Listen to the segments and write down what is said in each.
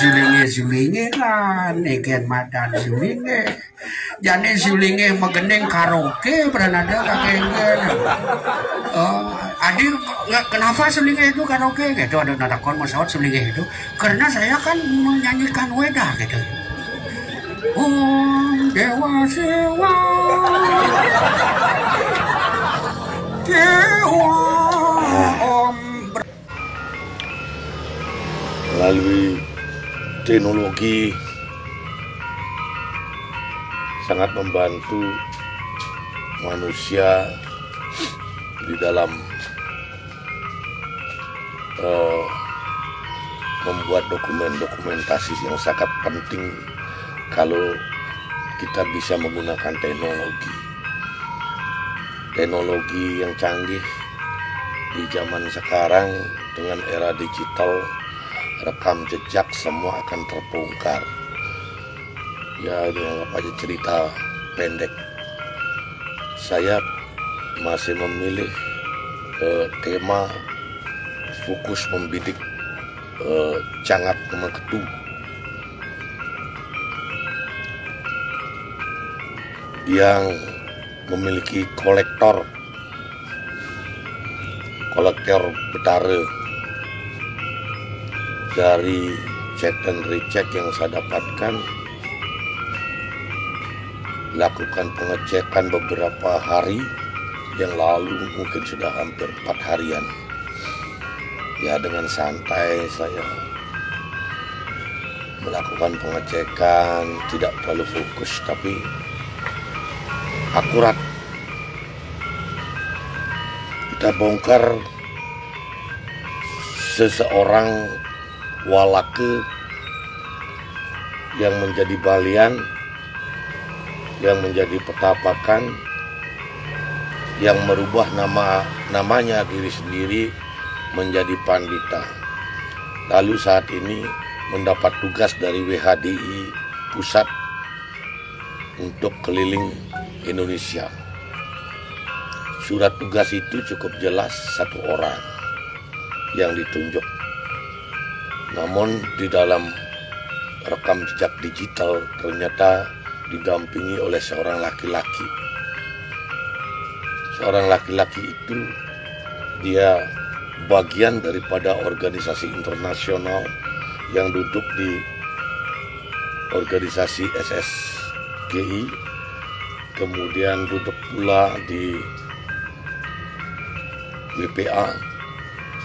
sulinge kan ikan madan sulinge. Jane sulinge megendeng karaoke beranada kakenggen. Adik kenapa sulinge itu karaoke gitu ada natakon masalah sulinge itu karena saya kan menyanyikan weda gitu. Om Dewa Sewa Dewa Om. Melalui teknologi sangat membantu manusia di dalam membuat dokumentasi yang sangat penting kalau kita bisa menggunakan teknologi yang canggih di zaman sekarang. Dengan era digital, rekam jejak semua akan terbongkar. Ya, dianggap aja cerita pendek. Saya masih memilih tema fokus membidik Cangat Meketu yang memiliki kolektor betara. Dari cek dan recheck yang saya dapatkan, lakukan pengecekan beberapa hari yang lalu, mungkin sudah hampir 4 harian. Ya, dengan santai saya melakukan pengecekan, tidak terlalu fokus tapi akurat. Kita bongkar seseorang walake yang menjadi balian, yang menjadi petapakan, yang merubah namanya diri sendiri menjadi pandita. Lalu saat ini mendapat tugas dari WHDI pusat untuk keliling Indonesia. Surat tugas itu cukup jelas, 1 orang yang ditunjuk. Namun di dalam rekam jejak digital ternyata didampingi oleh seorang laki-laki. Seorang laki-laki itu dia bagian daripada organisasi internasional yang duduk di organisasi SSGI, kemudian duduk pula di WPA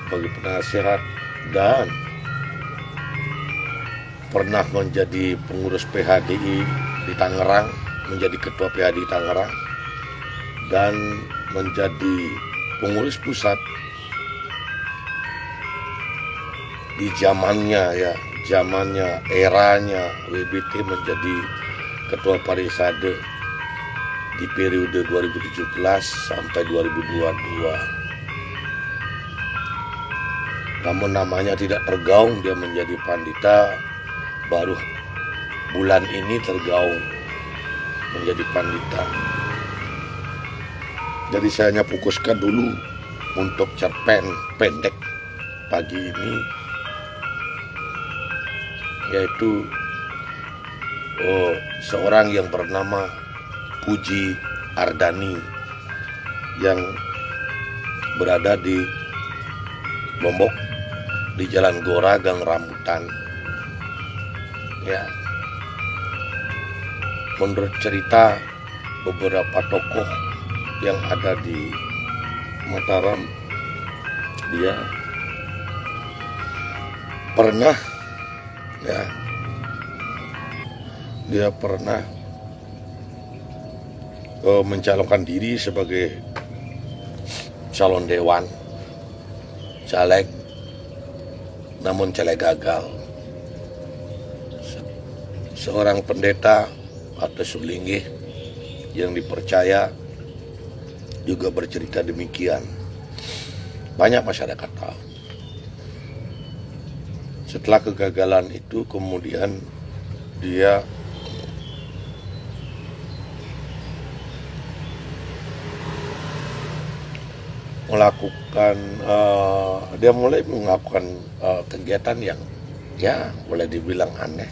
sebagai penasehat dan pernah menjadi pengurus PHDI di Tangerang, menjadi ketua PHDI Tangerang, dan menjadi pengurus pusat di zamannya eranya WBT, menjadi ketua Parisade di periode 2017 sampai 2022. Namun namanya tidak tergaung, dia menjadi pandita. Baru bulan ini tergaung menjadi pandita. Jadi saya hanya fokuskan dulu untuk cerpen pendek pagi ini, yaitu seorang yang bernama Puji Ardani yang berada di Lombok, di Jalan Gora, Gang Rambutan. Ya, menurut cerita beberapa tokoh yang ada di Mataram, dia pernah mencalonkan diri sebagai calon dewan, caleg, namun caleg gagal. Seorang pendeta atau sulinggih yang dipercaya juga bercerita demikian. Banyak masyarakat tahu. Setelah kegagalan itu kemudian dia mulai melakukan kegiatan yang ya boleh dibilang aneh.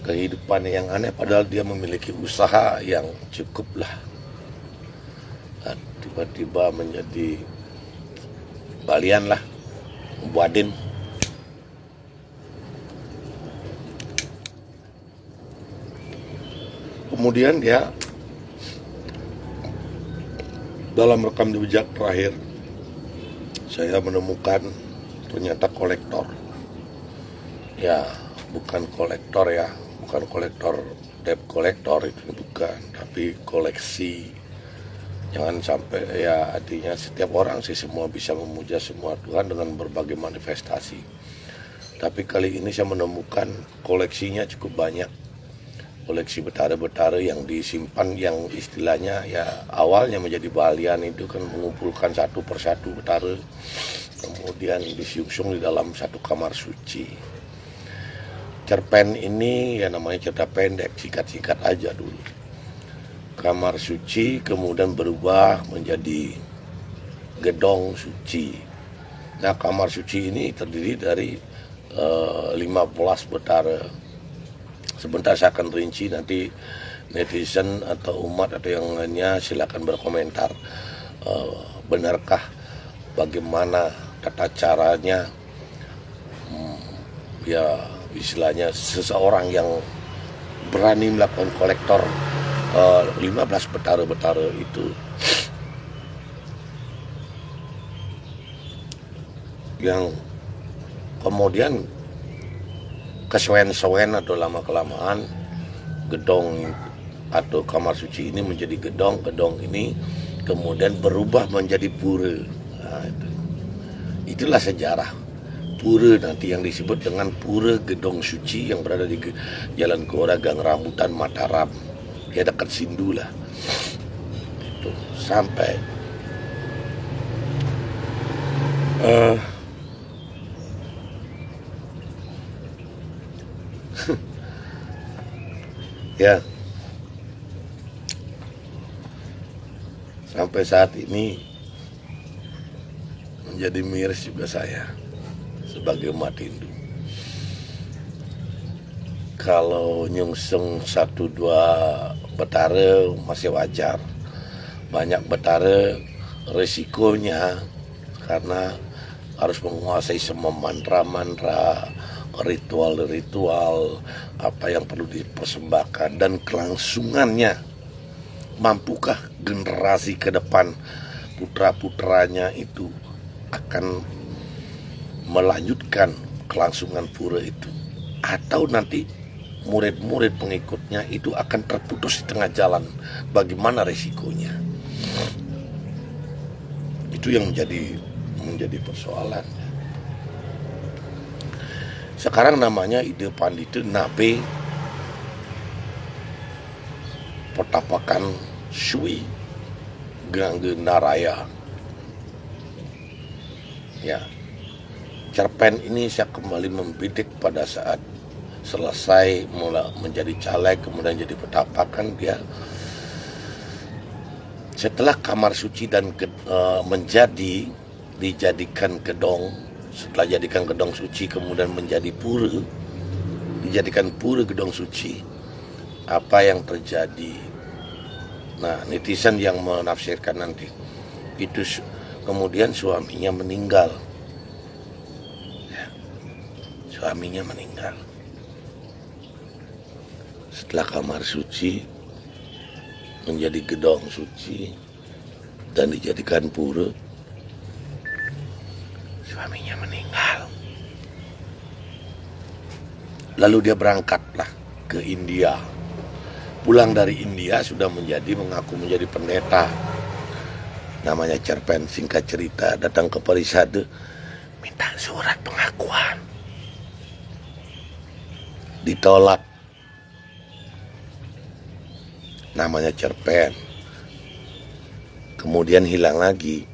Kehidupan yang aneh padahal dia memiliki usaha yang cukup lah. Dan tiba-tiba menjadi balian lah, buadin. Kemudian dia dalam rekam jejak terakhir saya menemukan ternyata kolektor. Ya, bukan kolektor ya, bukan kolektor debt kolektor, itu bukan, tapi koleksi. Jangan sampai, ya artinya setiap orang sih semua bisa memuja semua Tuhan dengan berbagai manifestasi. Tapi kali ini saya menemukan koleksinya cukup banyak. Koleksi betara-betara yang disimpan, yang istilahnya ya awalnya menjadi balian itu kan mengumpulkan satu persatu betara, kemudian disiung-siung di dalam satu kamar suci. Cerpen ini ya namanya cerita pendek, singkat-singkat aja dulu. Kamar suci kemudian berubah menjadi gedong suci. Nah, kamar suci ini terdiri dari 15 betara. Sebentar saya akan rinci, nanti netizen atau umat atau yang lainnya silakan berkomentar. Benarkah, bagaimana tata caranya, ya istilahnya seseorang yang berani melakukan kolektor 15 betara-betara itu. Yang kemudian kesewen-sewen atau lama-kelamaan gedong atau kamar suci ini menjadi gedong, gedong ini kemudian berubah menjadi pura. Nah, itulah sejarah pura nanti yang disebut dengan pura gedong suci yang berada di Jalan Kora Gang Rambutan Mataram, ya dekat Sindu lah. Itu sampai ya, sampai saat ini menjadi miris juga saya sebagai umat Hindu. Kalau nyungsung 1-2 betara masih wajar. Banyak betara resikonya karena harus menguasai semua mantra-mantra, ritual-ritual, apa yang perlu dipersembahkan, dan kelangsungannya. Mampukah generasi ke depan putra-putranya itu akan melanjutkan kelangsungan pura itu, atau nanti murid-murid pengikutnya itu akan terputus di tengah jalan? Bagaimana resikonya? Itu yang menjadi persoalannya. Sekarang namanya ide pandita nabe pertapakan Sui Gangga Naraya. Ya, cerpen ini saya kembali membidik pada saat selesai menjadi caleg kemudian jadi pertapakan dia. Setelah kamar suci dan dijadikan gedong. Setelah jadikan gedong suci kemudian menjadi pura, dijadikan pura gedong suci. Apa yang terjadi? Nah, netizen yang menafsirkan nanti itu kemudian suaminya meninggal. Ya, suaminya meninggal. Setelah kamar suci menjadi gedong suci dan dijadikan pura, suaminya meninggal. Lalu dia berangkatlah ke India. Pulang dari India sudah mengaku menjadi pendeta. Namanya cerpen, singkat cerita, datang ke Parisade minta surat pengakuan. Ditolak. Namanya cerpen. Kemudian hilang lagi.